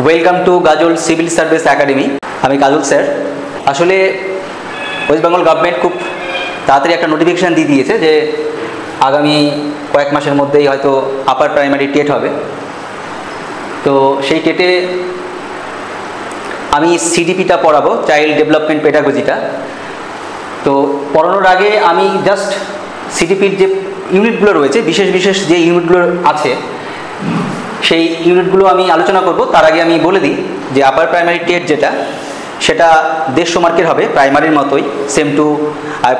Welcome to Gazal civil service academy. আমি Kajal sir. আসলে West Bengal government খুব তাড়াতাড়ি একটা নোটিফিকেশান দিয়ে দিয়েছে যে আগামী কয়েক মাসের মধ্যেই হয়তো আপার প্রাইমারি টেট হবে। তো সেই টেটে আমি সিডিপিটা পড়াবো, চাইল্ড ডেভেলপমেন্ট পেডাগজিটা। তো পড়ানোর আগে আমি জাস্ট সিডিপির যে ইউনিটগুলো রয়েছে, বিশেষ বিশেষ যে ইউনিটগুলো আছে সেই ইউনিটগুলো আমি আলোচনা করব। তার আগে আমি বলে দিই যে আপার প্রাইমারি টেট যেটা, সেটা 150 মার্কের হবে, প্রাইমারির মতোই, same to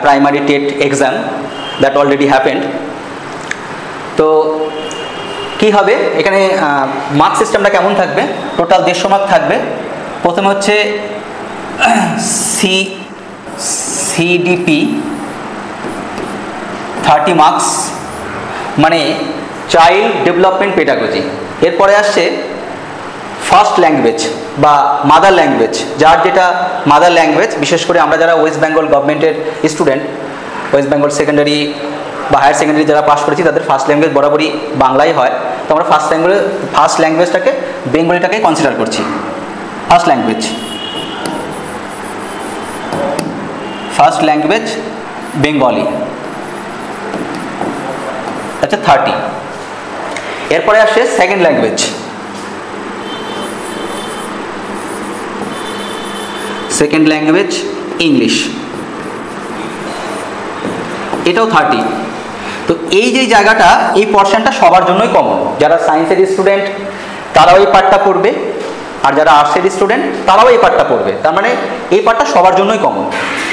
primary TET exam that already happened. তো কি হবে এখানে, মার্ক সিস্টেমটা কেমন থাকবে? টোটাল 150 মার্ক থাকবে। প্রথমে হচ্ছে সিডিপি 30 মার্কস, মানে চাইল্ড ডেভেলপমেন্ট পেডাগজি। এরপরে আসছে ফার্স্ট ল্যাঙ্গুয়েজ বা মাদার ল্যাঙ্গুয়েজ, যার যেটা মাদার ল্যাঙ্গুয়েজ। বিশেষ করে আমরা যারা ওয়েস্ট বেঙ্গল গভর্নমেন্টের স্টুডেন্ট, ওয়েস্ট বেঙ্গল সেকেন্ডারি বা হায়ার সেকেন্ডারি যারা পাস করেছি, তাদের ফার্স্ট ল্যাঙ্গুয়েজ বরাবরই বাংলাই হয়। তো আমরা ফার্স্ট ল্যাঙ্গুয়েজটাকে বেঙ্গলিটাকে কনসিডার করছি। ফার্স্ট ল্যাঙ্গুয়েজ বেঙ্গলি, আচ্ছা 30। এরপরে আসে সেকেন্ড ল্যাঙ্গুয়েজ, ইংলিশ, এটাও 30। তো এই যে জায়গাটা, এই পোর্শনটা সবার জন্যই কমন। যারা সায়েন্সের স্টুডেন্ট তারাও এই পার্টটা পড়বে, আর যারা আর্টসের স্টুডেন্ট তারাও এই পার্টটা পড়বে। তার মানে এই পার্টটা সবার জন্যই কমন।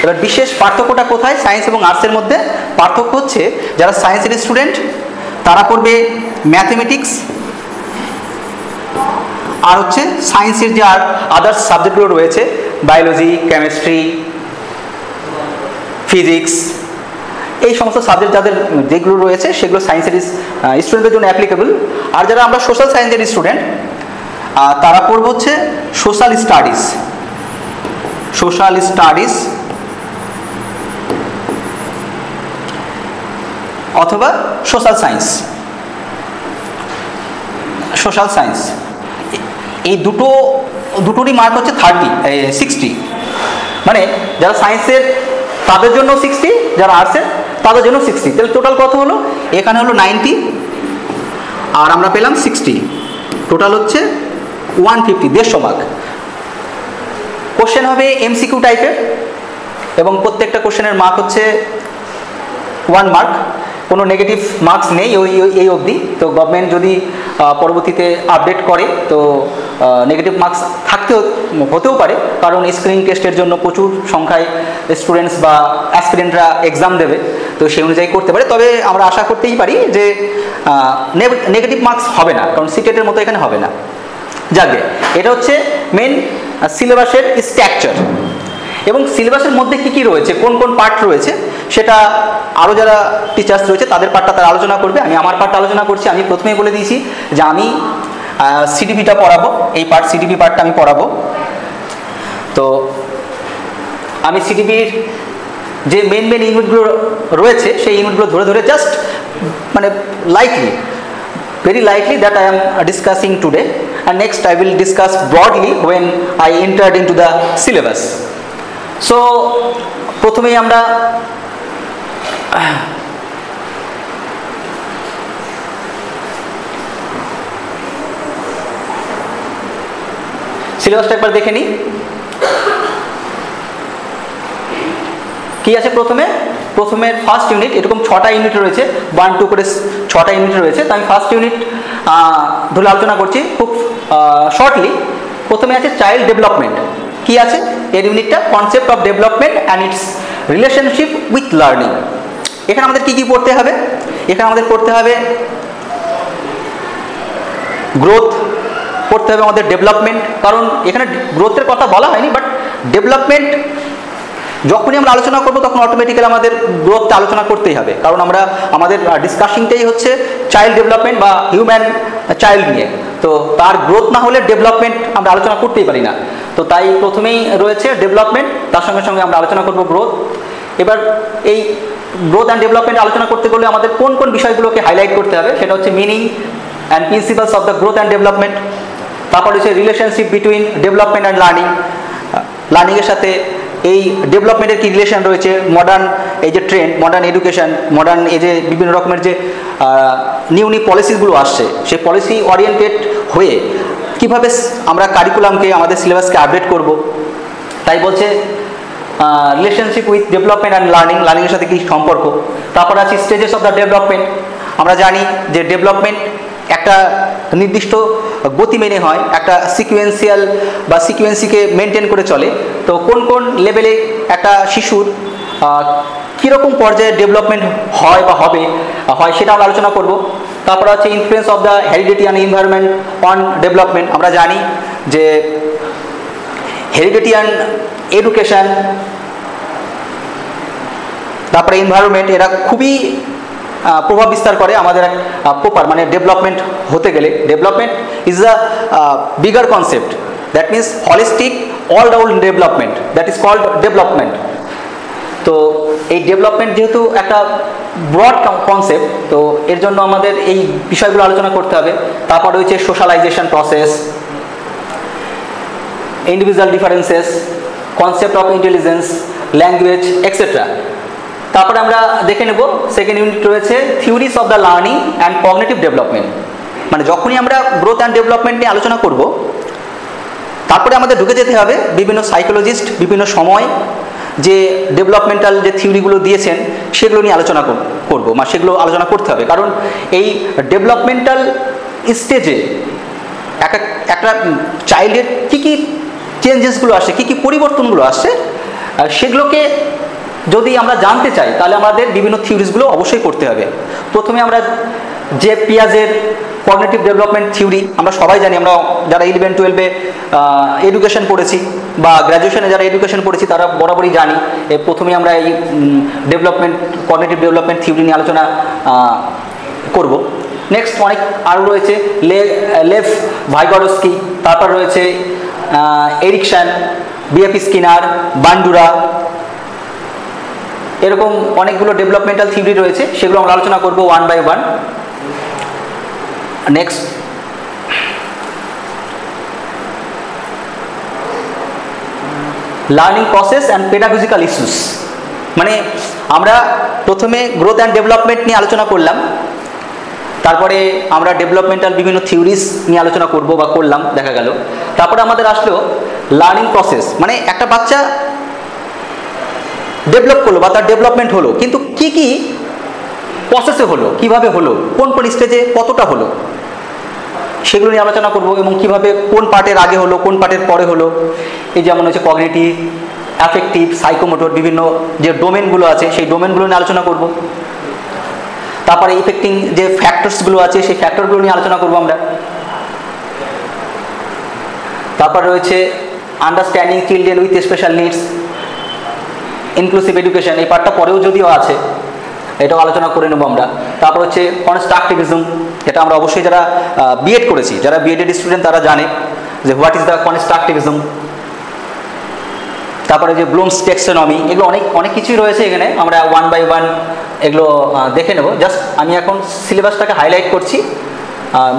এবার বিশেষ পার্থক্যটা কোথায় সায়েন্স এবং আর্টসের মধ্যে? পার্থক্য হচ্ছে যারা সায়েন্সের স্টুডেন্ট তারা পড়বে ম্যাথমেটিক্স, আর হচ্ছে সায়েন্সের যে আদার্স সাবজেক্টগুলো রয়েছে, বায়োলজি, কেমিস্ট্রি, ফিজিক্স, এই সমস্ত সাবজেক্ট যাদের যেগুলো রয়েছে সেগুলো সায়েন্সের স্টুডেন্টদের জন্য অ্যাপ্লিকেবল। আর যারা আমরা সোশ্যাল সায়েন্সের স্টুডেন্ট তারা পড়বো হচ্ছে সোশ্যাল স্টাডিজ অথবা সোশ্যাল সায়েন্স। এই দুটোরই মার্ক হচ্ছে 60। মানে যারা সায়েন্সের তাদের জন্য 60, যারা আর্টসের তাদের জন্য 60। তাহলে টোটাল কত হলো? এখানে হলো 90 আর আমরা পেলাম 60, টোটাল হচ্ছে 150, 150 মার্ক। কোশ্চেন হবে এমসিকিউ টাইপের এবং প্রত্যেকটা কোশ্চেনের মার্ক হচ্ছে 1 মার্ক। কোনো নেগেটিভ মার্কস নেই এই অবধি। তো গভর্নমেন্ট যদি পরবর্তীতে আপডেট করে তো নেগেটিভ মার্কস হতেও পারে, কারণ স্ক্রিনিং টেস্টের জন্য প্রচুর সংখ্যায় স্টুডেন্টস বা অ্যাসপিরেন্টরা এক্সাম দেবে, তো সেই অনুযায়ী করতে পারে। তবে আমরা আশা করতেই পারি যে নেগেটিভ মার্কস হবে না, কারণ সিটেটের মতো এখানে হবে না। যাকে এটা হচ্ছে মেন সিলেবাসের স্ট্রাকচার। এবং সিলেবাসের মধ্যে কি রয়েছে, কোন কোন পার্ট রয়েছে, সেটা আরও যারা টিচার্স রয়েছে তাদের পার্টটা তারা আলোচনা করবে। আমি আমার পার্টটা আলোচনা করছি। আমি প্রথমেই বলে দিয়েছি যে আমি সিডিপিটা পড়াবো, এই সিডিপি পার্টটা আমি পড়াবো। তো আমি সিডিপির যে মেন ইউনিটগুলো রয়েছে সেই ইউনিটগুলো ধরে ধরে জাস্ট মানে very lightly that I am discussing today, and next I will discuss broadly when I entered into the syllabus. So প্রথমেই আমরা সিলেবাসটা একবার দেখে নিই কি আছে। প্রথমে ফার্স্ট ইউনিট, এরকম 6টা ইউনিট রয়েছে, 1, 2 করে 6টা ইউনিট রয়েছে। তো আমি ফার্স্ট ইউনিট ধরে আলোচনা করছি খুব শর্টলি। প্রথমে আছে চাইল্ড ডেভেলপমেন্ট। কি আছে এর ইউনিটটা? Concept of development and its relationship with learning. এখানে আমাদের কি পড়তে হবে? এখানে আমাদের পড়তে হবে গ্রোথ, পড়তে হবে আমাদের ডেভেলপমেন্ট, কারণ এখানে গ্রোথের কথা বলা হয়নি, বাট ডেভেলপমেন্ট যখনই আমরা আলোচনা করব তখন অটোমেটিক্যালি আমাদের গ্রোথটা আলোচনা করতেই হবে, কারণ আমাদের ডিসকাশিংটাই হচ্ছে চাইল্ড ডেভেলপমেন্ট বা হিউম্যান চাইল্ড নিয়ে। তো তার গ্রোথ না হলে ডেভেলপমেন্ট আমরা আলোচনা করতেই পারি না। তো তাই প্রথমেই রয়েছে ডেভেলপমেন্ট, তার সঙ্গে সঙ্গে আমরা আলোচনা করব গ্রোথ। এবার এই গ্রোথ অ্যান্ড ডেভেলপমেন্ট আলোচনা করতে গেলে আমাদের কোন কোন বিষয়গুলোকে হাইলাইট করতে হবে, সেটা হচ্ছে meaning and principles of the growth and development. তারপর হচ্ছে relationship between development and learning, লার্নিংয়ের সাথে এই ডেভেলপমেন্টের কী রিলেশন রয়েছে, মডার্ন এই যে ট্রেন্ড, মডার্ন এডুকেশন, মডার্ন এই যে বিভিন্ন রকমের যে নিউ পলিসিসগুলো আসছে, সেই পলিসি ওরিয়েন্টেড হয়ে কীভাবে আমরা কারিকুলামকে, আমাদের সিলেবাসকে আপডেট করব। তাই বলছে relationship with development and learning, লার্নিংয়ের সাথে কী সম্পর্ক। তারপর আছে স্টেজেস অফ দ্য ডেভেলপমেন্ট। আমরা জানি যে ডেভেলপমেন্ট একটা নির্দিষ্ট গতি মেনে হয়, একটা সিকুয়েন্সিয়াল বা সিকুয়েন্সিকে মেনটেন করে চলে। তো কোন কোন লেভেলে একটা শিশুর কীরকম পর্যায়ে ডেভেলপমেন্ট হয় বা হবে সেটা আমরা আলোচনা করব। তারপর আছে influence of the heredity and environment on development. আমরা জানি যে হেরিডিটি অ্যান্ড এডুকেশান, তারপরে এনভায়রনমেন্ট, এরা খুবই প্রভাব বিস্তার করে আমাদের প্রপার মানে ডেভেলপমেন্ট হতে গেলে। Development is a bigger concept, that means holistic all round development, that is called development. তো এই ডেভেলপমেন্ট যেহেতু একটা ব্রড কনসেপ্ট, তো এর জন্য আমাদের এই বিষয়গুলো আলোচনা করতে হবে। তারপর রয়েছে socialisation process, individual differences, concept of intelligence, language etcetera. তারপরে আমরা দেখে নেব সেকেন্ড ইউনিট রয়েছে theories of the learning and cognitive development. মানে যখনই আমরা গ্রোথ অ্যান্ড ডেভেলপমেন্ট নিয়ে আলোচনা করব, তারপরে আমাদের ঢুকে যেতে হবে বিভিন্ন সাইকোলজিস্ট বিভিন্ন সময় যে ডেভেলপমেন্টাল যে থিওরিগুলো দিয়েছেন সেগুলো নিয়ে আলোচনা করব, মানে সেগুলো আলোচনা করতে হবে। কারণ এই ডেভেলপমেন্টাল স্টেজে একটা চাইল্ডের কী কী চেঞ্জেসগুলো আসে, কী কী পরিবর্তনগুলো আসে, সেগুলোকে যদি আমরা জানতে চাই তাহলে আমাদের বিভিন্ন থিওরিজগুলো অবশ্যই করতে হবে। প্রথমে আমরা যে পিয়াজের কগনিটিভ ডেভেলপমেন্ট থিওরি আমরা সবাই জানি, আমরা যারা 11-12 এডুকেশন পড়েছি বা গ্র্যাজুয়েশনে যারা এডুকেশন পড়েছি তারা বরাবরই জানি। প্রথমে আমরা এই ডেভেলপমেন্ট কগনিটিভ ডেভেলপমেন্ট থিওরি নিয়ে আলোচনা করব। নেক্সট অনেক আরও রয়েছে লেভ ভাইগরস্কি, তারপর রয়েছে এরিকসন, বিএফ স্কিনার, বান্ডুরা, এরকম অনেকগুলো ডেভেলপমেন্টাল থিওরি রয়েছে, সেগুলো আমরা আলোচনা করব one by one. Next learning process and pedagogical issues. মানে আমরা প্রথমে গ্রোথ অ্যান্ড ডেভেলপমেন্ট নিয়ে আলোচনা করলাম, তারপরে আমরা ডেভেলপমেন্টাল বিভিন্ন থিওরিজ নিয়ে আলোচনা করব বা করলাম দেখা গেল। তারপরে আমাদের আসলো লার্নিং প্রসেস, মানে একটা বাচ্চা ডেভেলপ করলো বা তার ডেভেলপমেন্ট হলো, কিন্তু কি কি প্রসেসে হলো, কিভাবে হলো, কোন কোন স্টেজে কতটা হলো, সেগুলো নিয়ে আলোচনা করব। এবং কিভাবে কোন পার্টের আগে হলো কোন পার্টের পরে হলো, এই যেমন হচ্ছে কগনিটিভ, অ্যাফেক্টিভ, সাইকোমোটর, বিভিন্ন যে ডোমেনগুলো আছে সেই ডোমেনগুলো নিয়ে আলোচনা করব। তারপরে ইফেক্টিং যে ফ্যাক্টরসগুলো আছে সেই ফ্যাক্টরগুলো নিয়ে আলোচনা করব আমরা। তারপর রয়েছে understanding children with special needs, inclusive education, এই পার্টটা পরেও যদিও আছে, এটাও আলোচনা করে নেব আমরা। তারপর হচ্ছে কনস্ট্রাকটিভিজম, এটা আমরা অবশ্যই যারা বিএড করেছি, যারা বিএডেড স্টুডেন্ট তারা জানে যে হোয়াট ইজ দ্য কনস্ট্রাকটিভিজম। তারপরে যে ব্লুমস টেক্সোনমি, এগুলো অনেক কিছুই রয়েছে এখানে, আমরা ওয়ান বাই ওয়ান এগুলো দেখে নেব। জাস্ট আমি এখন সিলেবাসটাকে হাইলাইট করছি,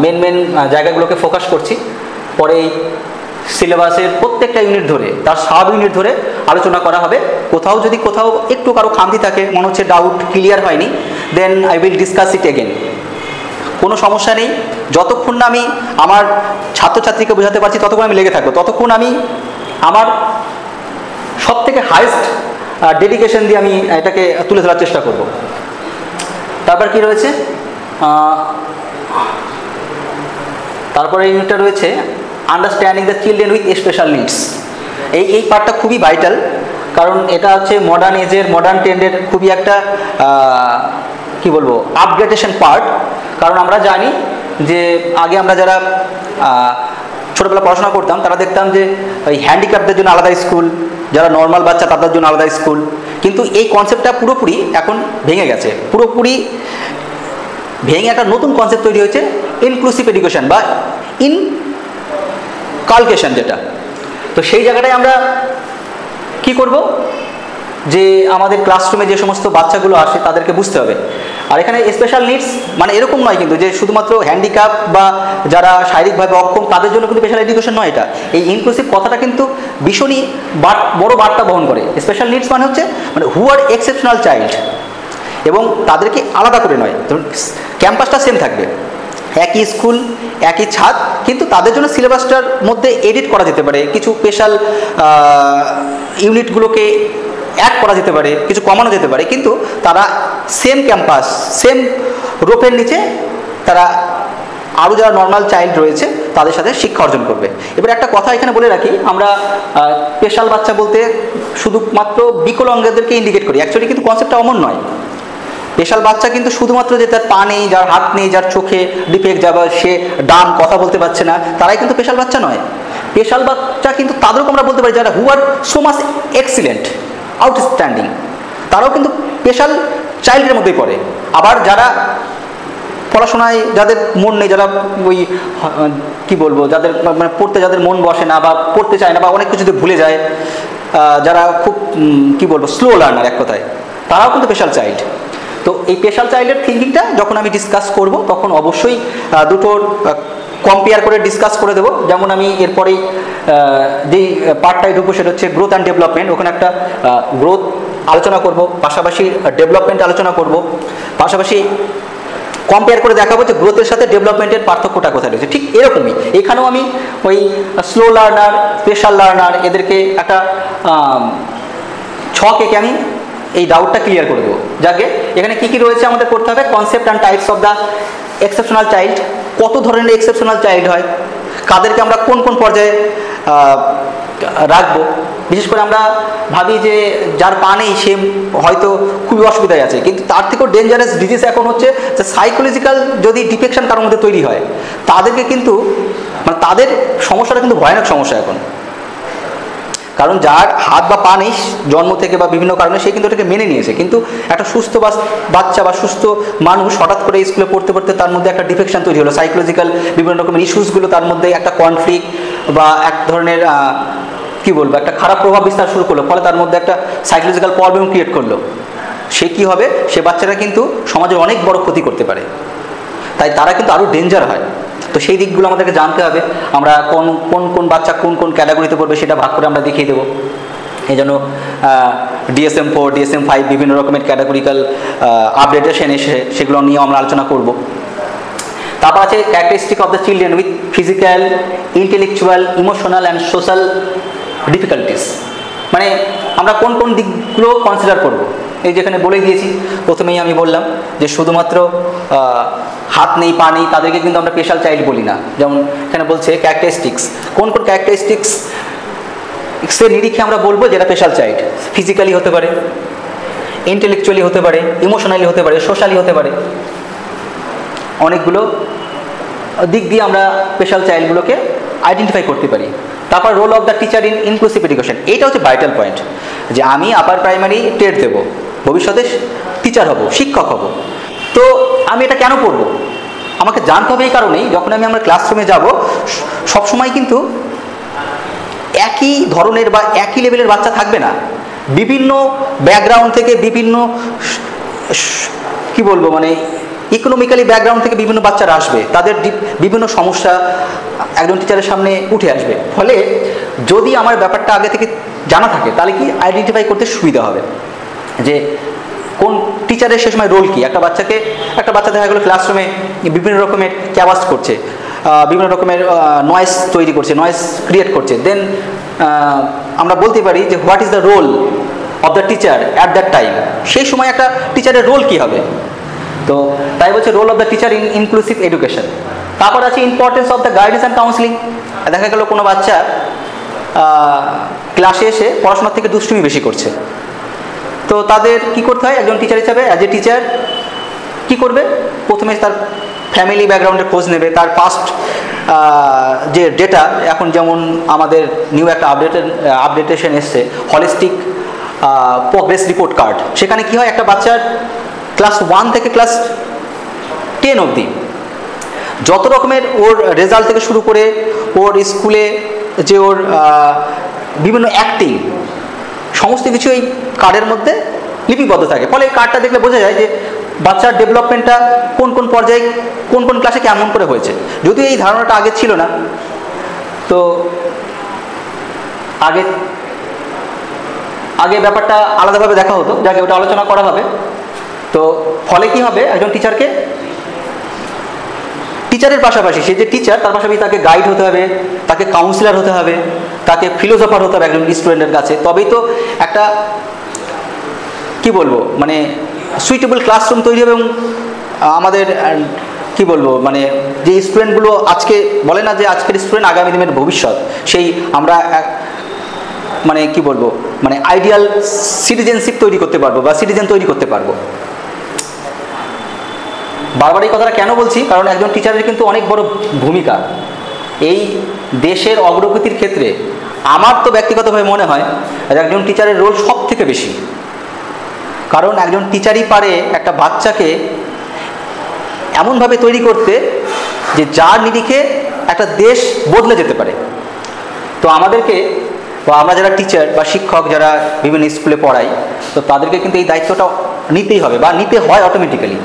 মেন জায়গাগুলোকে ফোকাস করছি, পরে এই সিলেবাসের প্রত্যেকটা ইউনিট ধরে তার সাব ইউনিট ধরে আলোচনা করা হবে। যদি কোথাও একটু কারো খামতি থাকে, মনে হচ্ছে ডাউট ক্লিয়ার হয়নি, then I will discuss it again. কোনো সমস্যা নেই, যতক্ষণ না আমি আমার ছাত্রছাত্রীকে বোঝাতে পারছি ততক্ষণ আমি লেগে থাকবো, ততক্ষণ আমি আমার সব থেকে হাইয়েস্ট ডেডিকেশন দিয়ে আমি এটাকে তুলে ধরার চেষ্টা করব। তারপর কি রয়েছে, তারপরে ইউনিটটা রয়েছে understanding the children with special needs. এই পার্টটা খুবই ভাইটাল, কারণ এটা হচ্ছে মডার্ন এজের, মডার্ন ট্রেন্ডের খুবই একটা কি বলবো আপগ্রেডেশন পার্ট। কারণ আমরা জানি যে আগে আমরা যারা ছোটোবেলা পড়াশোনা করতাম তারা দেখতাম যে ওই হ্যান্ডিক্যাপদের জন্য আলাদা স্কুল, যারা নর্মাল বাচ্চা তাদের জন্য আলাদা স্কুল, কিন্তু এই কনসেপ্টটা পুরোপুরি এখন ভেঙে গেছে, পুরোপুরি ভেঙে একটা নতুন কনসেপ্ট তৈরি হয়েছে ইনক্লুসিভ এডুকেশন বা ইনকালকেশন যেটা। তো সেই জায়গাটায় আমরা কি করব, যে আমাদের ক্লাসরুমে যে সমস্ত বাচ্চাগুলো আসে তাদেরকে বুঝতে হবে আর এখানে স্পেশাল নিডস মানে এরকম নয় কিন্তু যে শুধুমাত্র হ্যান্ডিক্যাপ বা যারা শারীরিকভাবে অক্ষম তাদের জন্য কিন্তু স্পেশাল এডুকেশন নয় এটা। এই ইনক্লুসিভ কথাটা কিন্তু ভীষণই বড় বার্তা বহন করে। স্পেশাল নিডস মানে হচ্ছে মানে হু আর এক্সেপশনাল চাইল্ড, এবং তাদেরকে আলাদা করে নয়, ক্যাম্পাসটা সেম থাকবে, একই স্কুল একই ছাদ, কিন্তু তাদের জন্য সিলেবাসটার মধ্যে এডিট করা যেতে পারে, কিছু স্পেশাল ইউনিটগুলোকে অ্যাড করা যেতে পারে, কিছু কমানো যেতে পারে, কিন্তু তারা সেম ক্যাম্পাস সেম রূপের নিচে তারা আরও যারা নর্মাল চাইল্ড রয়েছে তাদের সাথে শিক্ষা অর্জন করবে। এবার একটা কথা এখানে বলে রাখি, আমরা স্পেশাল বাচ্চা বলতে শুধুমাত্র বিকলাঙ্গদেরকে ইন্ডিকেট করি, অ্যাকচুয়ালি কিন্তু কনসেপ্টটা অমন নয়। স্পেশাল বাচ্চা কিন্তু শুধুমাত্র যে তার পা নেই, যার হাত নেই, যার চোখে ডিফেক্ট, যাবা সে ডান কথা বলতে পারছে না, তারাই কিন্তু স্পেশাল বাচ্চা নয়। স্পেশাল বাচ্চা কিন্তু তাদেরকে আমরা বলতে পারি যারা হু আর সো মাচ এক্সিলেন্ট, আউটস্ট্যান্ডিং, তারাও কিন্তু স্পেশাল চাইল্ডের মধ্যেই পড়ে। আবার যারা পড়াশোনায় যাদের মন নেই, যারা ওই কী বলবো, যাদের মানে পড়তে যাদের মন বসে না বা পড়তে চায় না বা অনেক কিছুতে ভুলে যায়, যারা খুব কী বলবো স্লো লার্নার এক কথায়, তারাও কিন্তু স্পেশাল চাইল্ড। তো এই স্পেশাল চাইল্ডের থিঙ্কিংটা যখন আমি ডিসকাস করব তখন অবশ্যই দুটোর কম্পেয়ার করে ডিসকাস করে দেবো। যেমন আমি এরপরেই যেই পার্টটায় ঢুকবো সেটা হচ্ছে গ্রোথ অ্যান্ড ডেভেলপমেন্ট, ওখানে একটা গ্রোথ আলোচনা করব, পাশাপাশি ডেভেলপমেন্ট আলোচনা করব, পাশাপাশি কম্পেয়ার করে দেখাবো যে গ্রোথের সাথে ডেভেলপমেন্টের পার্থক্যটা কোথায় রয়েছে। ঠিক এরকমই এখানেও আমি ওই স্লো লার্নার, স্পেশাল লার্নার এদেরকে একটা ছক এঁকে আমি এই ডাউটটা ক্লিয়ার করে দেবো। যাকে এখানে কী কী রয়েছে আমাদের করতে হবে, concept and types of the exceptional child, কত ধরনের এক্সেপশনাল চাইল্ড হয়, কাদেরকে আমরা কোন কোন পর্যায়ে রাখবো। বিশেষ করে আমরা ভাবি যে যার পা নেই সে হয়তো খুবই অসুবিধায় আছে, কিন্তু তার থেকেও ডেঞ্জারাস ডিজিজ এখন হচ্ছে যে সাইকোলজিক্যাল যদি ডিফেকশন কারোর মধ্যে তৈরি হয়, তাদেরকে কিন্তু মানে তাদের সমস্যাটা কিন্তু ভয়ানক সমস্যা এখন। কারণ যার হাত বা পা নেই জন্ম থেকে বা বিভিন্ন কারণে সে কিন্তু এটাকে মেনে নিয়েছে, কিন্তু একটা সুস্থ বাচ্চা বা সুস্থ মানুষ হঠাৎ করে স্কুলে পড়তে পড়তে তার মধ্যে একটা ডিফেকশন তৈরি হলো, সাইকোলজিক্যাল বিভিন্ন রকমের ইস্যুসগুলো তার মধ্যে একটা কনফ্লিক্ট বা এক ধরনের কী বলবো একটা খারাপ প্রভাব বিস্তার শুরু করলো, ফলে তার মধ্যে একটা সাইকোলজিক্যাল প্রবলেম ক্রিয়েট করলো। সে কী হবে, সে বাচ্চারা কিন্তু সমাজের অনেক বড় ক্ষতি করতে পারে, তাই তারা কিন্তু আরও ডেঞ্জার হয়। তো সেই দিকগুলো আমাদেরকে জানতে হবে, আমরা কোন কোন কোন বাচ্চা কোন কোন ক্যাটাগরিতে পড়বে সেটা ভাগ করে আমরা দেখিয়ে দেবো। এই জন্য DSM-4, DSM-5 বিভিন্ন রকমের ক্যাটাগরিক্যাল আপডেটেশন এসে সেগুলো নিয়েও আমরা আলোচনা করব। তারপর আছে characteristic of the children with physical, intellectual, emotional and social difficulties, মানে আমরা কোন কোন দিকগুলো কনসিডার করব। এই যেখানে বলে দিয়েছি, প্রথমেই আমি বললাম যে শুধুমাত্র হাত নেই পা নেই তাদেরকে কিন্তু আমরা স্পেশাল চাইল্ড বলি না। যেমন এখানে বলছে ক্যারেক্টারিস্টিক্স, কোন কোন ক্যারেক্টারিস্টিক্স সে নিরিখে আমরা বলবো যেটা স্পেশাল চাইল্ড। ফিজিক্যালি হতে পারে, ইন্টেলেকচুয়ালি হতে পারে, ইমোশনালি হতে পারে, সোশ্যালি হতে পারে, অনেকগুলো দিক দিয়ে আমরা স্পেশাল চাইল্ডগুলোকে আইডেন্টিফাই করতে পারি। তারপর role of the teacher in inclusive education, এইটা হচ্ছে ভাইটাল পয়েন্ট, যে আমি আপার প্রাইমারি টেট দেবো, ভবিষ্যতে টিচার হব, শিক্ষক হব, তো আমি এটা কেন পড়ব, আমাকে জানতে হবে এই কারণেই যখন আমি আমার ক্লাসরুমে যাব সবসময় কিন্তু একই ধরনের বা একই লেভেলের বাচ্চা থাকবে না, বিভিন্ন ব্যাকগ্রাউন্ড থেকে বিভিন্ন কি বলবো মানে ইকোনমিক্যালি ব্যাকগ্রাউন্ড থেকে বিভিন্ন বাচ্চারা আসবে, তাদের বিভিন্ন সমস্যা একজন টিচারের সামনে উঠে আসবে। ফলে যদি আমার ব্যাপারটা আগে থেকে জানা থাকে তাহলে কি আইডেন্টিফাই করতে সুবিধা হবে যে কোন টিচারের সে সময় রোল কী। একটা বাচ্চা দেখা গেলো ক্লাসরুমে বিভিন্ন রকমের ক্যাবাস্ট করছে, বিভিন্ন রকমের নয়েজ তৈরি করছে, নয়েজ ক্রিয়েট করছে, দেন আমরা বলতে পারি যে what is the role of the teacher at that time, সেই সময় একটা টিচারের রোল কী হবে। তো তাই বলছে role of the teacher in inclusive education. তারপর আছে importance of the guidance and counselling. দেখা গেল কোনো বাচ্চা ক্লাসে এসে পড়াশোনার থেকে দুষ্টুমি বেশি করছে, তো তাদের কি করতে হয়, একজন টিচার হিসাবে অ্যাজ এ টিচার কী করবে, প্রথমে তার ফ্যামিলি ব্যাকগ্রাউন্ডের খোঁজ নেবে, তার পাস্ট যে ডেটা, এখন যেমন আমাদের নিউ একটা আপডেটেশন এসছে হলিস্টিক প্রোগ্রেস রিপোর্ট কার্ড, সেখানে কি হয় একটা বাচ্চার ক্লাস 1 থেকে ক্লাস 10 অবধি যত রকমের ওর রেজাল্ট থেকে শুরু করে ওর স্কুলে যে ওর বিভিন্ন অ্যাক্টিং সমস্ত কিছু এই কার্ডের মধ্যে লিপিবদ্ধ থাকে। ফলে এই কার্ডটা দেখলে বোঝা যায় যে বাচ্চার ডেভেলপমেন্টটা কোন কোন পর্যায়ে কোন কোন ক্লাসে কেমন করে হয়েছে। যদিও এই ধারণাটা আগে ছিল না, তো আগে ব্যাপারটা আলাদাভাবে দেখা হতো, যাকে ওটা আলোচনা করা হবে। তো ফলে কি হবে, একজন টিচারের পাশাপাশি সে যে টিচার তার পাশাপাশি তাকে গাইড হতে হবে, তাকে কাউন্সিলর হতে হবে, তাকে ফিলোসফার হতে হবে একজন স্টুডেন্টের কাছে। তবেই তো একটা কি বলবো মানে সুইটেবল ক্লাসরুম তৈরি হবে। এবং আমাদের কি বলবো মানে যে স্টুডেন্টগুলো আজকে বলে না যে আজকের স্টুডেন্ট আগামী দিনের ভবিষ্যৎ, সেই আমরা মানে কি বলবো মানে আইডিয়াল সিটিজেনশিপ তৈরি করতে পারবো বা সিটিজেন তৈরি করতে পারবো। বারবার এই কথাটা কেন বলছি, কারণ একজন টিচারের কিন্তু অনেক বড় ভূমিকা এই দেশের অগ্রগতির ক্ষেত্রে। আমার তো ব্যক্তিগতভাবে মনে হয় একজন টিচারের রোল সব থেকে বেশি, কারণ একজন টিচারই পারে একটা বাচ্চাকে এমনভাবে তৈরি করতে যে যার নিরিখে একটা দেশ বদলে যেতে পারে। তো আমাদেরকে বা আমরা যারা টিচার বা শিক্ষক যারা বিভিন্ন স্কুলে পড়াই, তো তাদেরকে কিন্তু এই দায়িত্বটা নিতেই হবে বা নিতে হয় অটোমেটিক্যালি।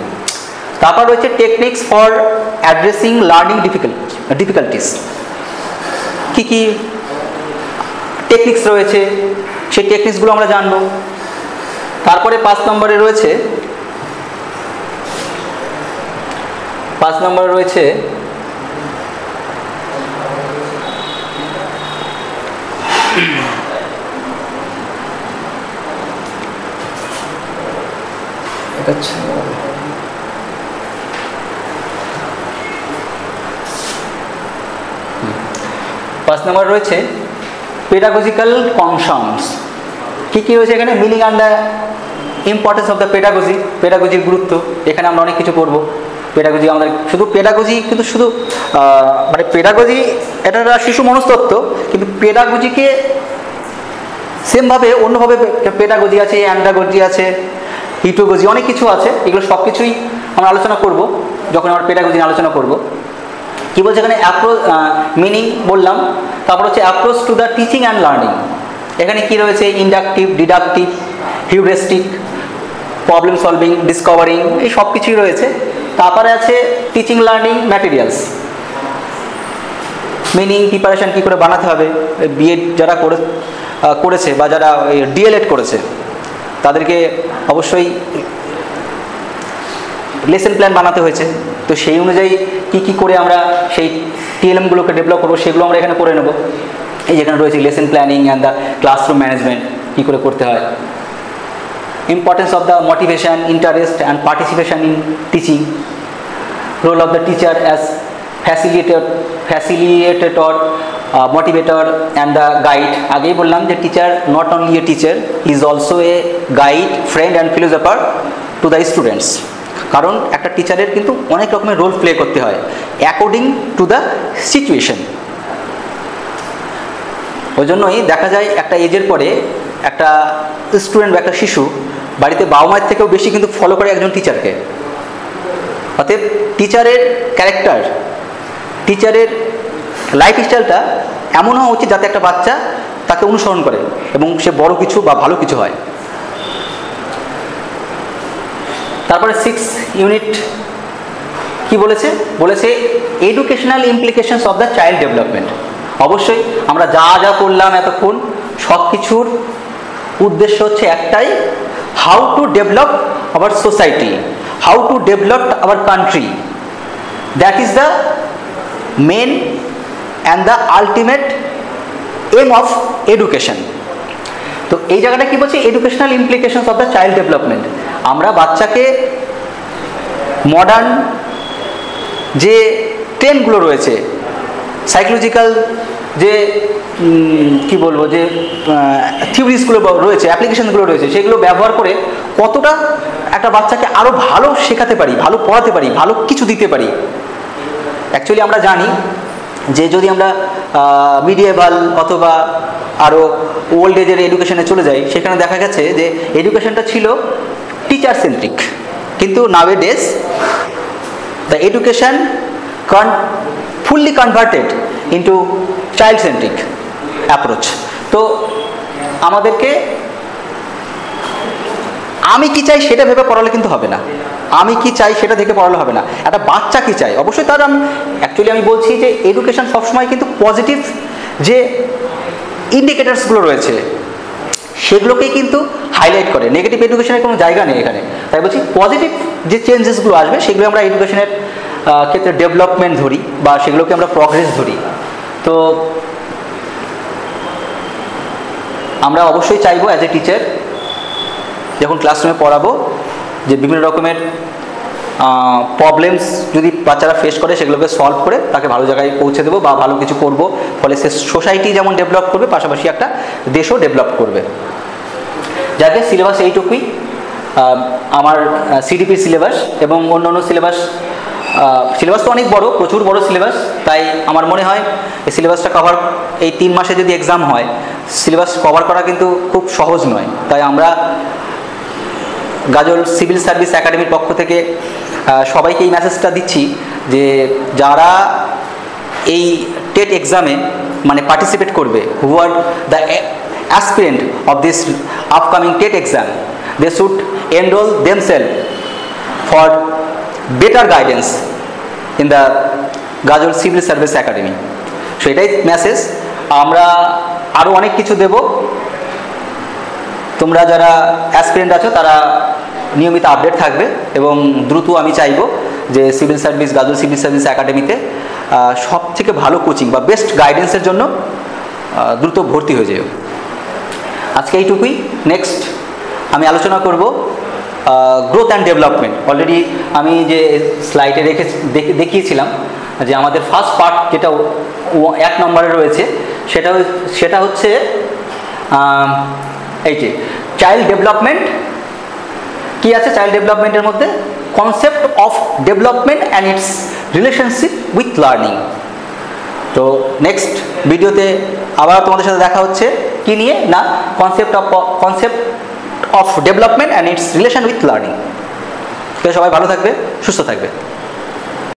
তারপর রয়েছে techniques for addressing learning difficulties. কী কী টেকনিক্স রয়েছে সেই টেকনিক্সগুলো আমরা জানবো। তারপরে 5 নম্বরে রয়েছে পেডাগজিক্যাল কনসার্নস। কী কী রয়েছে এখানে? Meaning and the importance of the পেডাগজির গুরুত্ব। এখানে আমরা অনেক কিছু পড়বো। পেডাগজি আমাদের শুধু পেডাগজি কিন্তু শুধু মানে পেডাগজি এটা একটা শিশু মনস্তত্ত্ব, কিন্তু পেডাগজিকে সেমভাবে অন্যভাবে পেডাগজি আছে, অ্যান্ডাগজি আছে, হিটোগজি, অনেক কিছু আছে। এগুলো সব কিছুই আমরা আলোচনা করব যখন আমরা পেডাগজি আলোচনা করব। কী বলছে এখানে? মিনিং বললাম, তারপর হচ্ছে approach to the teaching and learning. এখানে কি রয়েছে? Inductive, deductive, heuristic, problem solving, discovering, এই সব কিছুই রয়েছে। তারপরে আছে teaching learning materials, meaning preparation কী করে বানাতে হবে। বিএড যারা করেছে বা যারা ডিএলএড করেছে তাদেরকে অবশ্যই লেসন প্ল্যান বানাতে হয়েছে। তো সেই অনুযায়ী কী করে আমরা সেই টিএলএমগুলোকে ডেভেলপ করবো সেগুলো আমরা এখানে করে নেব। এই যেখানে রয়েছে lesson planning and the classroom management, কী করে করতে হয়। Importance of the motivation, interest and participation in teaching, role of the teacher as facilitator, motivator and the guide. আগেই বললাম যে teacher not only a teacher, he is also a guide, friend and philosopher to the students. কারণ একটা টিচারের কিন্তু অনেক রকমের role play করতে হয় অ্যাকর্ডিং টু দ্য সিচুয়েশন। ওই জন্যই দেখা যায় একটা এজের পরে একটা স্টুডেন্ট বা একটা শিশু বাড়িতে বাবা মায়ের থেকেও বেশি কিন্তু ফলো করে একজন টিচারকে। অতএব টিচারের ক্যারেক্টার, টিচারের লাইফস্টাইলটা এমন হওয়া উচিত যাতে একটা বাচ্চা তাকে অনুসরণ করে এবং সে বড় কিছু বা ভালো কিছু হয়। তারপরে 6 ইউনিট কি বলেছে? Educational implications of the child development. অবশ্যই আমরা যা করলাম এতক্ষণ সব কিছুর উদ্দেশ্য হচ্ছে একটাই, how to develop our society, how to develop our country. That is the main and the ultimate aim of education. তো এই জায়গাটা কি বলছে? Educational implications of the child development. আমরা বাচ্চাকে মডার্ন যে ট্রেন্ডগুলো রয়েছে, সাইকোলজিক্যাল যে কি বলবো যে থিওরিজগুলো রয়েছে, অ্যাপ্লিকেশনগুলো রয়েছে, সেগুলো ব্যবহার করে কতটা একটা বাচ্চাকে আরও ভালো শেখাতে পারি, ভালো পড়াতে পারি, ভালো কিছু দিতে পারি। অ্যাকচুয়ালি আমরা জানি যে যদি আমরা মিডিয়েভাল অথবা আরও ওল্ড এজের এডুকেশনে চলে যাই, সেখানে দেখা গেছে যে এডুকেশনটা ছিল টিচার সেন্ট্রিক, কিন্তু nowadays the education fully converted into child centric approach. তো আমাদেরকে আমি কি চাই সেটা ভেবে পড়ালে কিন্তু হবে না, আমি কি চাই সেটা দেখে পড়ালে হবে না। একটা বাচ্চা কি চাই অবশ্যই তার আমি বলছি যে এডুকেশন সবসময় কিন্তু পজিটিভ যে ইন্ডিকেটার্সগুলো রয়েছে সেগুলোকেই কিন্তু হাইলাইট করে, নেগেটিভ এডুকেশনের কোনো জায়গা নেই এখানে। তাই বলছি পজিটিভ যে চেঞ্জেসগুলো আসবে সেগুলো আমরা এডুকেশনের ক্ষেত্রে ডেভেলপমেন্ট ধরি বা সেগুলোকে আমরা প্রগ্রেস ধরি। তো আমরা অবশ্যই চাইবো অ্যাজ এ টিচার যখন ক্লাসরুমে পড়াবো যে বিভিন্ন রকমের প্রবলেমস যদি বাচ্চারা ফেস করে সেগুলোকে সলভ করে তাকে ভালো জায়গায় পৌঁছে দেবো বা ভালো কিছু করব, ফলে সে সোসাইটি যেমন ডেভেলপ করবে পাশাপাশি একটা দেশও ডেভেলপ করবে। যাকে সিলেবাস এইটুকুই আমার সিডিপি সিলেবাস এবং অন্যান্য সিলেবাস তো অনেক বড়, প্রচুর বড় সিলেবাস। তাই আমার মনে হয় এই সিলেবাসটা কভার এই 3 মাসে যদি এক্সাম হয় সিলেবাস কভার করা কিন্তু খুব সহজ নয়। তাই আমরা গাজল সিভিল সার্ভিস একাডেমির পক্ষ থেকে সবাইকে এই মেসেজটা দিচ্ছি যে যারা এই টেট এক্সামে মানে পার্টিসিপেট করবে, who are the aspirant of this upcoming TET exam, they should enrol themselves for better guidance in the Gazal civil service academy. So এটাই মেসেজ। আমরা আরও অনেক কিছু দেব, তোমরা যারা অ্যাসপিরেন্ট আছো তারা নিয়মিত আপডেট থাকবে এবং দ্রুত আমি চাইবো যে সিভিল সার্ভিস গাজল সিভিল সার্ভিস একাডেমিতে সব থেকে ভালো কোচিং বা বেস্ট গাইডেন্সের জন্য দ্রুত ভর্তি হয়ে যাও। আজকে এইটুকুই। নেক্সট আমি আলোচনা করব গ্রোথ অ্যান্ড ডেভেলপমেন্ট। অলরেডি আমি যে স্লাইডে দেখিয়েছিলাম যে আমাদের ফার্স্ট পার্ট যেটা 1 নম্বরে রয়েছে সেটা হচ্ছে এই যে চাইল্ড ডেভেলপমেন্ট। কি আছে চাইল্ড ডেভেলপমেন্টের মধ্যে? Concept of development and its relationship with learning. তো নেক্সট ভিডিওতে আবার তোমাদের সাথে দেখা হচ্ছে কি নিয়ে না, concept of development and it's relation with learning. তো সবাই ভালো থাকবে, সুস্থ থাকবে।